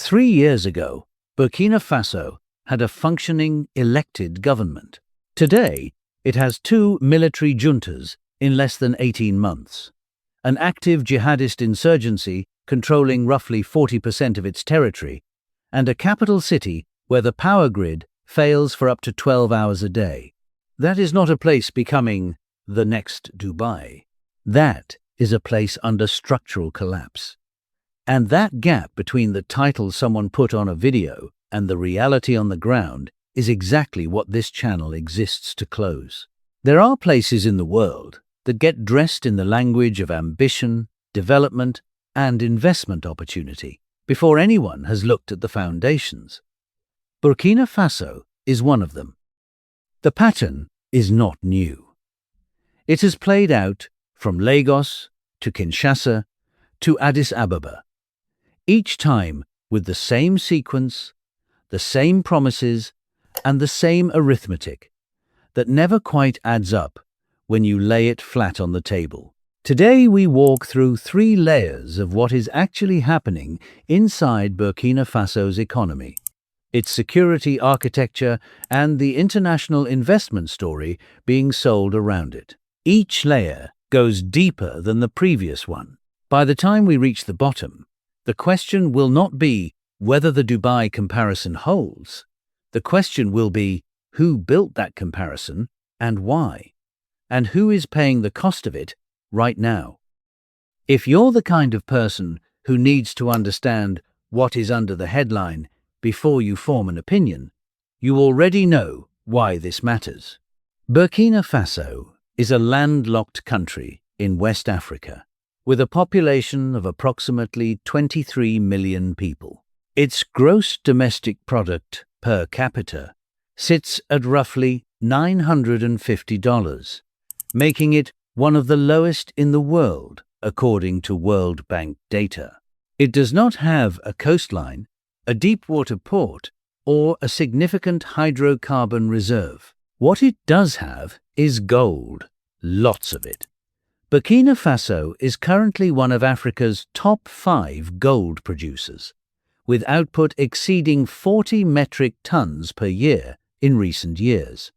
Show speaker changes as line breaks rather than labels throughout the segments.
3 years ago, Burkina Faso had a functioning elected government. Today, it has two military juntas in less than 18 months, an active jihadist insurgency controlling roughly 40% of its territory, and a capital city where the power grid fails for up to 12 hours a day. That is not a place becoming the next Dubai. That is a place under structural collapse. And that gap between the title someone put on a video and the reality on the ground is exactly what this channel exists to close. There are places in the world that get dressed in the language of ambition, development, and investment opportunity before anyone has looked at the foundations. Burkina Faso is one of them. The pattern is not new. It has played out from Lagos to Kinshasa to Addis Ababa, each time with the same sequence, the same promises, and the same arithmetic that never quite adds up when you lay it flat on the table. Today we walk through 3 layers of what is actually happening inside Burkina Faso's economy, its security architecture, and the international investment story being sold around it. Each layer goes deeper than the previous one. By the time we reach the bottom, the question will not be whether the Dubai comparison holds. The question will be who built that comparison and why, and who is paying the cost of it right now. If you're the kind of person who needs to understand what is under the headline before you form an opinion, you already know why this matters. Burkina Faso is a landlocked country in West Africa, with a population of approximately 23 million people. Its gross domestic product per capita sits at roughly $950, making it one of the lowest in the world, according to World Bank data. It does not have a coastline, a deep-water port, or a significant hydrocarbon reserve. What it does have is gold, lots of it. Burkina Faso is currently one of Africa's top 5 gold producers, with output exceeding 40 metric tons per year in recent years.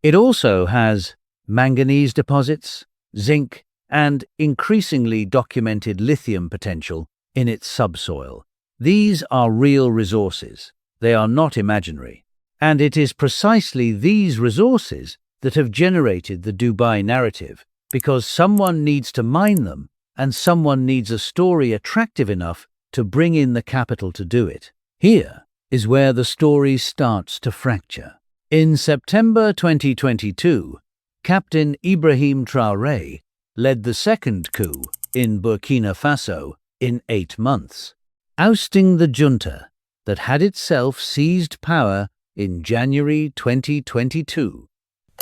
It also has manganese deposits, zinc, and increasingly documented lithium potential in its subsoil. These are real resources. They are not imaginary. And it is precisely these resources that have generated the Dubai narrative, because someone needs to mine them, and someone needs a story attractive enough to bring in the capital to do it. Here is where the story starts to fracture. In September 2022, Captain Ibrahim Traoré led the second coup in Burkina Faso in 8 months, ousting the junta that had itself seized power in January 2022.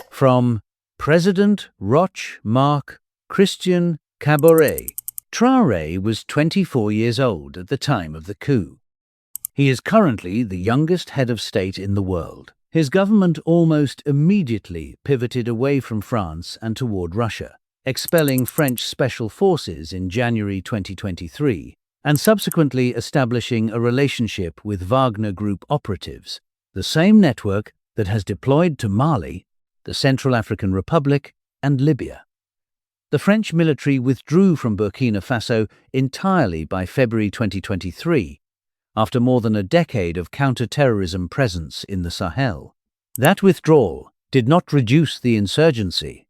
From President Roch-Marc Christian Kaboré, Traoré was 24 years old at the time of the coup. He is currently the youngest head of state in the world. His government almost immediately pivoted away from France and toward Russia, expelling French special forces in January 2023, and subsequently establishing a relationship with Wagner Group operatives, the same network that has deployed to Mali, the Central African Republic, and Libya. The French military withdrew from Burkina Faso entirely by February 2023, after more than a decade of counterterrorism presence in the Sahel. That withdrawal did not reduce the insurgency.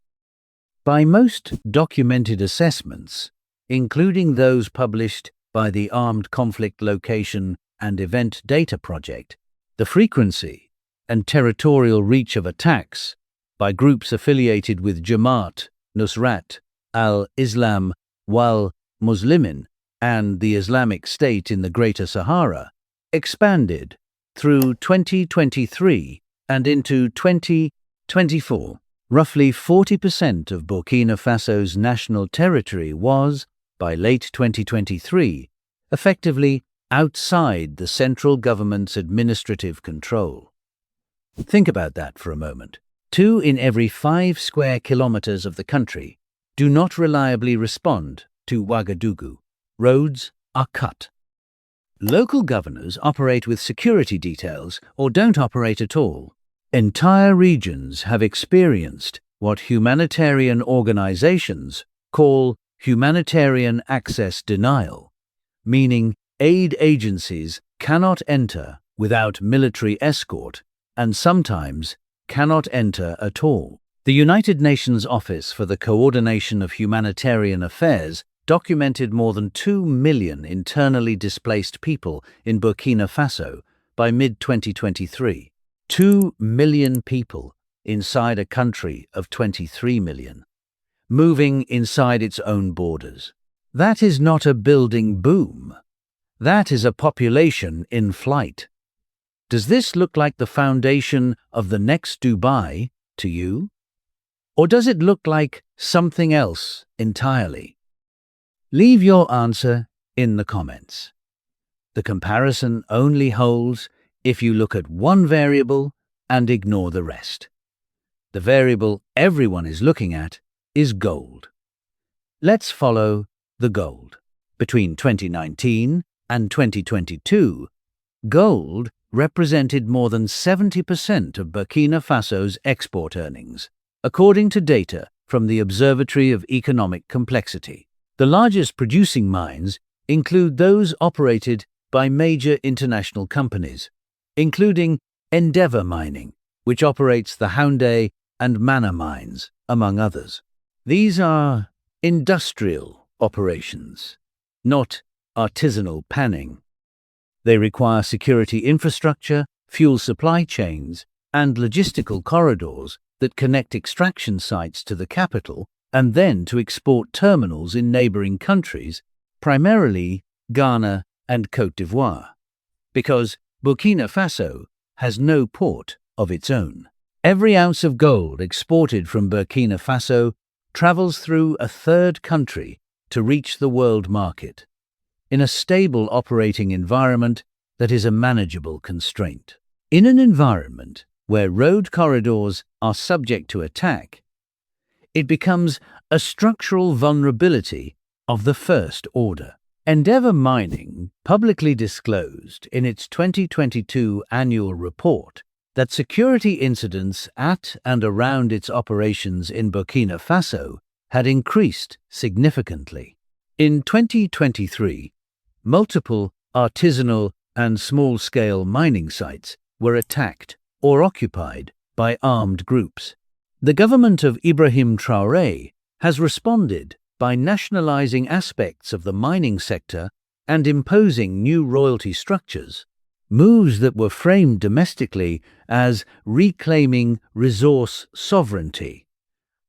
By most documented assessments, including those published by the Armed Conflict Location and Event Data Project, the frequency and territorial reach of attacks by groups affiliated with Jamaat Nusrat al-Islam wal Muslimin and the Islamic State in the Greater Sahara expanded through 2023 and into 2024. Roughly 40% of Burkina Faso's national territory was, by late 2023, effectively outside the central government's administrative control. Think about that for a moment. 2 in every 5 square kilometers of the country do not reliably respond to Ouagadougou. Roads are cut. Local governors operate with security details or don't operate at all. Entire regions have experienced what humanitarian organizations call humanitarian access denial, meaning aid agencies cannot enter without military escort and sometimes cannot enter at all. The United Nations Office for the Coordination of Humanitarian Affairs documented more than 2 million internally displaced people in Burkina Faso by mid-2023. 2 million people inside a country of 23 million, moving inside its own borders. That is not a building boom. That is a population in flight. Does this look like the foundation of the next Dubai to you? Or does it look like something else entirely? Leave your answer in the comments. The comparison only holds if you look at one variable and ignore the rest. The variable everyone is looking at is gold. Let's follow the gold. Between 2019 and 2022, gold represented more than 70% of Burkina Faso's export earnings, according to data from the Observatory of Economic Complexity. The largest producing mines include those operated by major international companies, including Endeavour Mining, which operates the Houndé and Mana mines, among others. These are industrial operations, not artisanal panning. They require security infrastructure, fuel supply chains, and logistical corridors that connect extraction sites to the capital and then to export terminals in neighboring countries, primarily Ghana and Côte d'Ivoire, because Burkina Faso has no port of its own. Every ounce of gold exported from Burkina Faso travels through a third country to reach the world market, in a stable operating environment that is a manageable constraint. In an environment where road corridors are subject to attack, it becomes a structural vulnerability of the first order. Endeavour Mining publicly disclosed in its 2022 annual report that security incidents at and around its operations in Burkina Faso had increased significantly. In 2023, multiple artisanal and small-scale mining sites were attacked or occupied by armed groups. The government of Ibrahim Traoré has responded by nationalizing aspects of the mining sector and imposing new royalty structures, moves that were framed domestically as reclaiming resource sovereignty,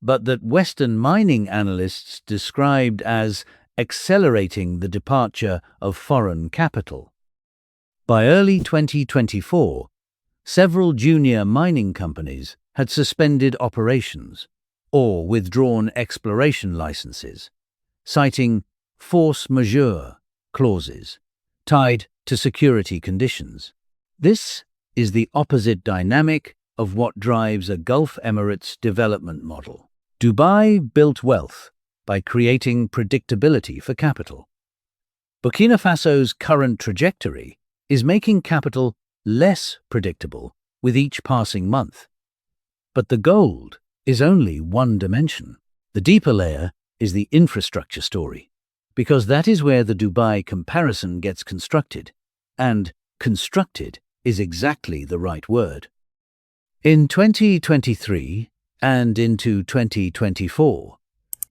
but that Western mining analysts described as accelerating the departure of foreign capital. By early 2024, several junior mining companies had suspended operations or withdrawn exploration licenses, citing force majeure clauses tied to security conditions. This is the opposite dynamic of what drives a Gulf Emirates development model. Dubai built wealth by creating predictability for capital. Burkina Faso's current trajectory is making capital less predictable with each passing month. But the gold is only one dimension. The deeper layer is the infrastructure story, because that is where the Dubai comparison gets constructed, and constructed is exactly the right word. In 2023 and into 2024,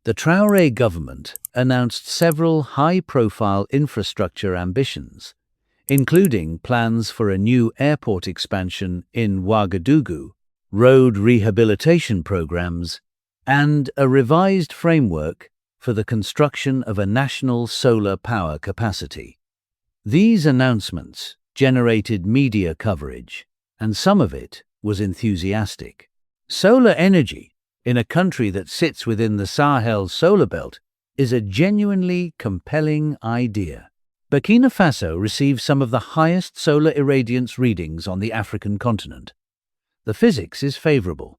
the Traoré government announced several high-profile infrastructure ambitions, including plans for a new airport expansion in Ouagadougou, road rehabilitation programs, and a revised framework for the construction of a national solar power capacity. These announcements generated media coverage, and some of it was enthusiastic. Solar energy in a country that sits within the Sahel solar belt is a genuinely compelling idea. Burkina Faso receives some of the highest solar irradiance readings on the African continent. The physics is favorable.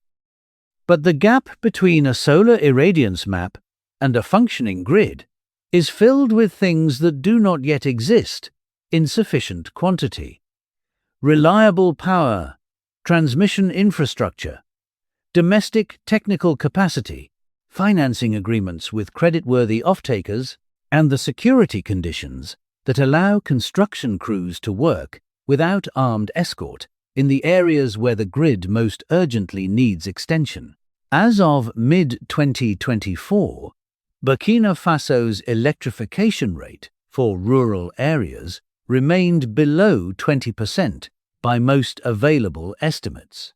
But the gap between a solar irradiance map and a functioning grid is filled with things that do not yet exist in sufficient quantity. Reliable power, transmission infrastructure, domestic technical capacity, financing agreements with creditworthy off-takers, and the security conditions that allow construction crews to work without armed escort in the areas where the grid most urgently needs extension. As of mid-2024, Burkina Faso's electrification rate for rural areas remained below 20% by most available estimates.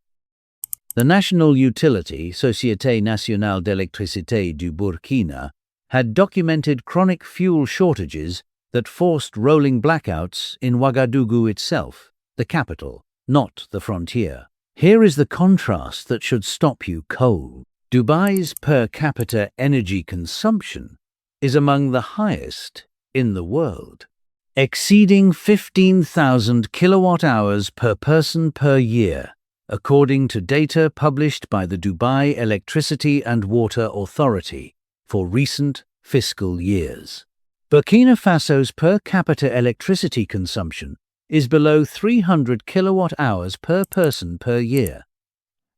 The national utility, Société Nationale d'Électricité du Burkina, had documented chronic fuel shortages that forced rolling blackouts in Ouagadougou itself, the capital, not the frontier. Here is the contrast that should stop you cold. Dubai's per capita energy consumption is among the highest in the world, exceeding 15,000 kilowatt-hours per person per year, according to data published by the Dubai Electricity and Water Authority for recent fiscal years. Burkina Faso's per capita electricity consumption is below 300 kilowatt-hours per person per year.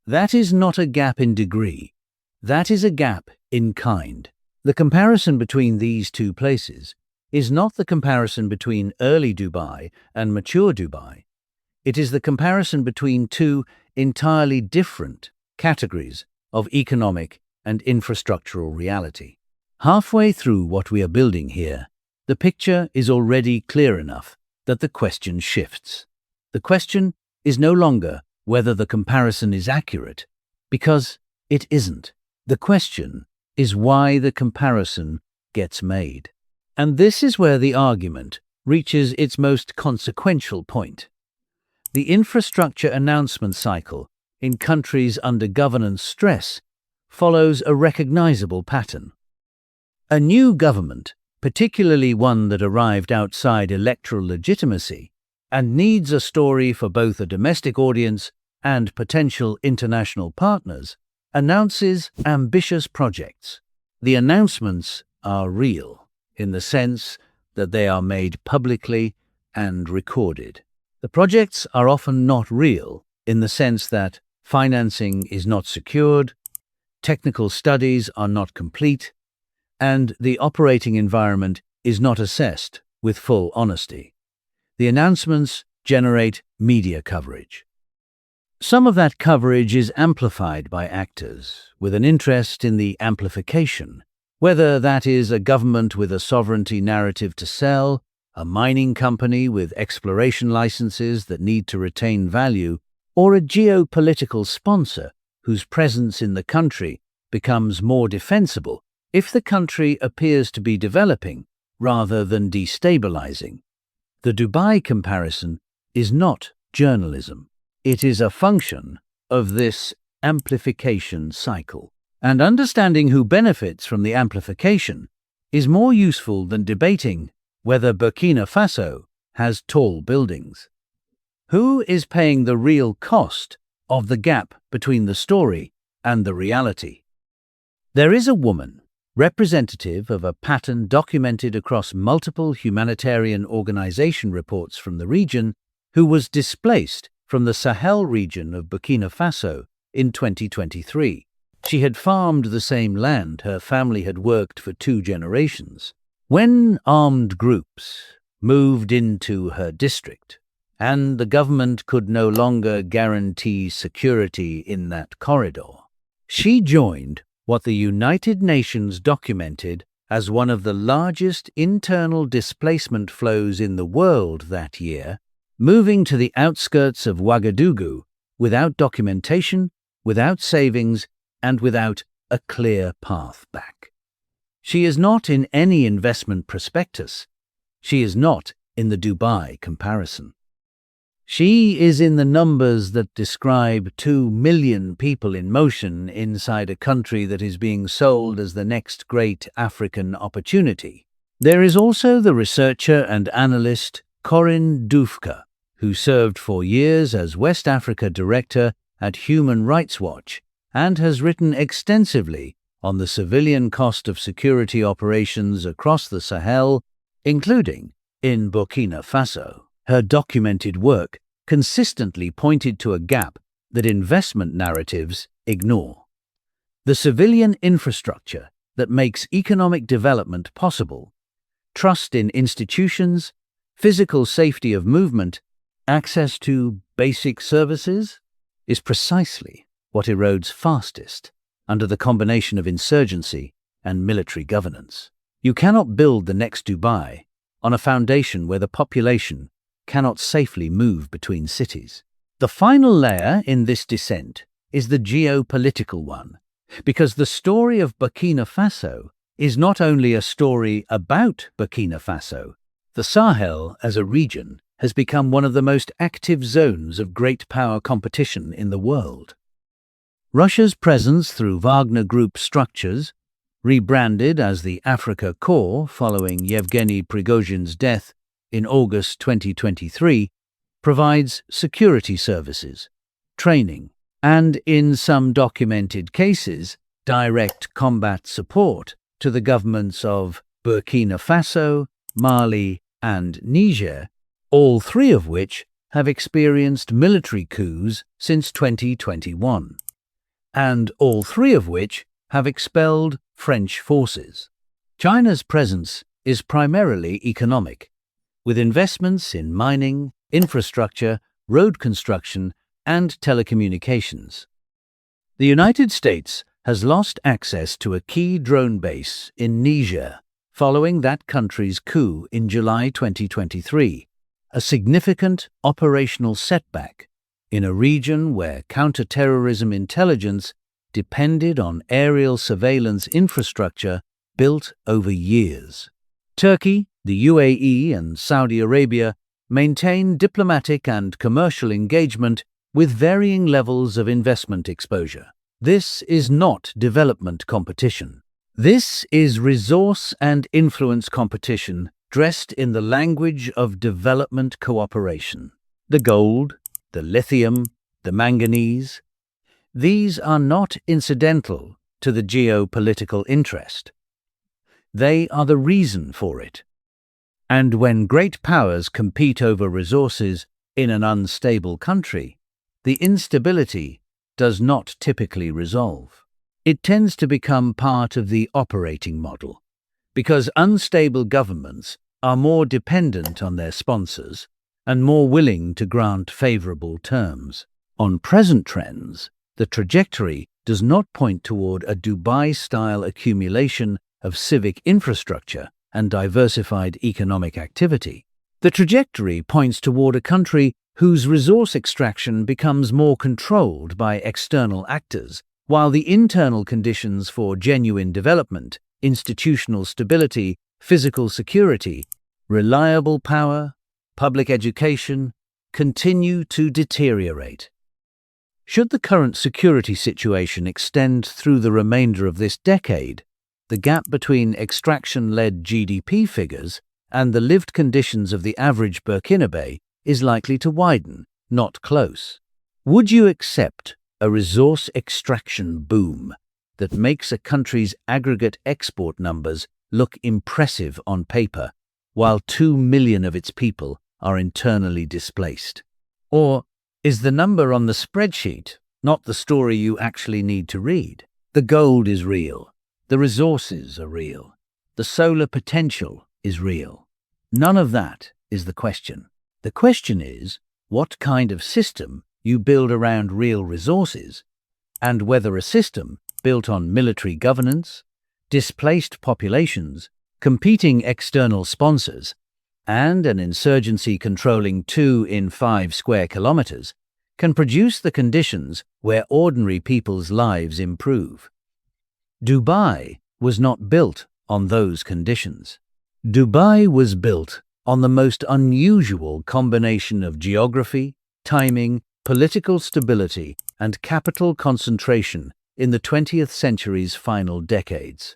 That is not a gap in degree. That is a gap in kind. The comparison between these two places is not the comparison between early Dubai and mature Dubai. It is the comparison between two entirely different categories of economic and infrastructural reality. Halfway through what we are building here, the picture is already clear enough that the question shifts. The question is no longer whether the comparison is accurate, because it isn't. The question is why the comparison gets made. And this is where the argument reaches its most consequential point. The infrastructure announcement cycle in countries under governance stress follows a recognizable pattern. A new government, particularly one that arrived outside electoral legitimacy and needs a story for both a domestic audience and potential international partners, announces ambitious projects. The announcements are real in the sense that they are made publicly and recorded. The projects are often not real in the sense that financing is not secured, technical studies are not complete, and the operating environment is not assessed with full honesty. The announcements generate media coverage. Some of that coverage is amplified by actors with an interest in the amplification, whether that is a government with a sovereignty narrative to sell, a mining company with exploration licenses that need to retain value, or a geopolitical sponsor whose presence in the country becomes more defensible if the country appears to be developing rather than destabilizing. The Dubai comparison is not journalism. It is a function of this amplification cycle. And understanding who benefits from the amplification is more useful than debating whether Burkina Faso has tall buildings. Who is paying the real cost of the gap between the story and the reality? There is a woman, representative of a pattern documented across multiple humanitarian organization reports from the region, who was displaced from the Sahel region of Burkina Faso in 2023. She had farmed the same land her family had worked for 2 generations. When armed groups moved into her district, and the government could no longer guarantee security in that corridor, she joined what the United Nations documented as one of the largest internal displacement flows in the world that year, moving to the outskirts of Ouagadougou without documentation, without savings, and without a clear path back. She is not in any investment prospectus. She is not in the Dubai comparison. She is in the numbers that describe 2 million people in motion inside a country that is being sold as the next great African opportunity. There is also the researcher and analyst Corinne Dufka, who served for years as West Africa Director at Human Rights Watch and has written extensively on the civilian cost of security operations across the Sahel, including in Burkina Faso. Her documented work consistently pointed to a gap that investment narratives ignore. The civilian infrastructure that makes economic development possible, trust in institutions, physical safety of movement, access to basic services, is precisely what erodes fastest under the combination of insurgency and military governance. You cannot build the next Dubai on a foundation where the population cannot safely move between cities. The final layer in this descent is the geopolitical one, because the story of Burkina Faso is not only a story about Burkina Faso. The Sahel as a region has become one of the most active zones of great power competition in the world. Russia's presence through Wagner Group structures, rebranded as the Africa Corps following Yevgeny Prigozhin's death in August 2023, provides security services, training, and in some documented cases, direct combat support to the governments of Burkina Faso, Mali, and Niger, all three of which have experienced military coups since 2021, and all three of which have expelled French forces. China's presence is primarily economic, with investments in mining, infrastructure, road construction, and telecommunications. The United States has lost access to a key drone base in Niger following that country's coup in July 2023, a significant operational setback in a region where counterterrorism intelligence depended on aerial surveillance infrastructure built over years. Turkey, the UAE, and Saudi Arabia maintain diplomatic and commercial engagement with varying levels of investment exposure. This is not development competition. This is resource and influence competition dressed in the language of development cooperation. The gold, the lithium, the manganese, these are not incidental to the geopolitical interest. They are the reason for it. And when great powers compete over resources in an unstable country, the instability does not typically resolve. It tends to become part of the operating model, because unstable governments are more dependent on their sponsors and more willing to grant favorable terms. On present trends, the trajectory does not point toward a Dubai-style accumulation of civic infrastructure and diversified economic activity. The trajectory points toward a country whose resource extraction becomes more controlled by external actors, while the internal conditions for genuine development, institutional stability, physical security, reliable power, public education, continue to deteriorate. Should the current security situation extend through the remainder of this decade, the gap between extraction-led GDP figures and the lived conditions of the average Burkinabe is likely to widen, not close. Would you accept a resource extraction boom that makes a country's aggregate export numbers look impressive on paper, while 2 million of its people are internally displaced? Or is the number on the spreadsheet not the story you actually need to read? The gold is real. The resources are real. The solar potential is real. None of that is the question. The question is what kind of system you build around real resources, and whether a system built on military governance, displaced populations, competing external sponsors, and an insurgency controlling 2 in 5 square kilometers can produce the conditions where ordinary people's lives improve. Dubai was not built on those conditions. Dubai was built on the most unusual combination of geography, timing, political stability, and capital concentration in the 20th century's final decades.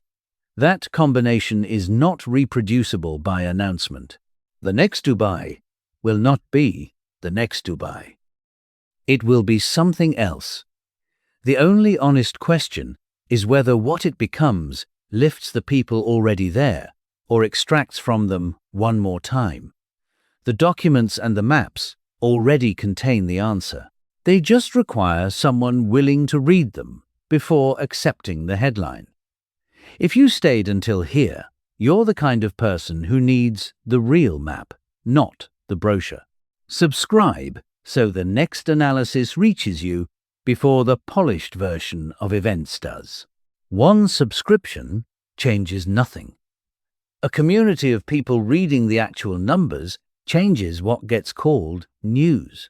That combination is not reproducible by announcement. The next Dubai will not be the next Dubai. It will be something else. The only honest question is whether what it becomes lifts the people already there or extracts from them one more time. The documents and the maps already contain the answer. They just require someone willing to read them before accepting the headline. If you stayed until here, you're the kind of person who needs the real map, not the brochure. Subscribe so the next analysis reaches you before the polished version of events does. One subscription changes nothing. A community of people reading the actual numbers changes what gets called news.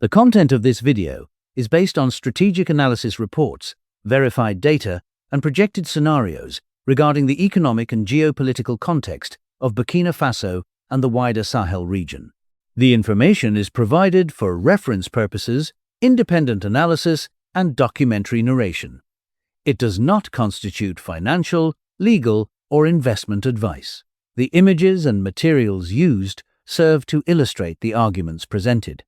The content of this video is based on strategic analysis reports, verified data, and projected scenarios regarding the economic and geopolitical context of Burkina Faso and the wider Sahel region. The information is provided for reference purposes, independent analysis, and documentary narration. It does not constitute financial, legal, or investment advice. The images and materials used serve to illustrate the arguments presented.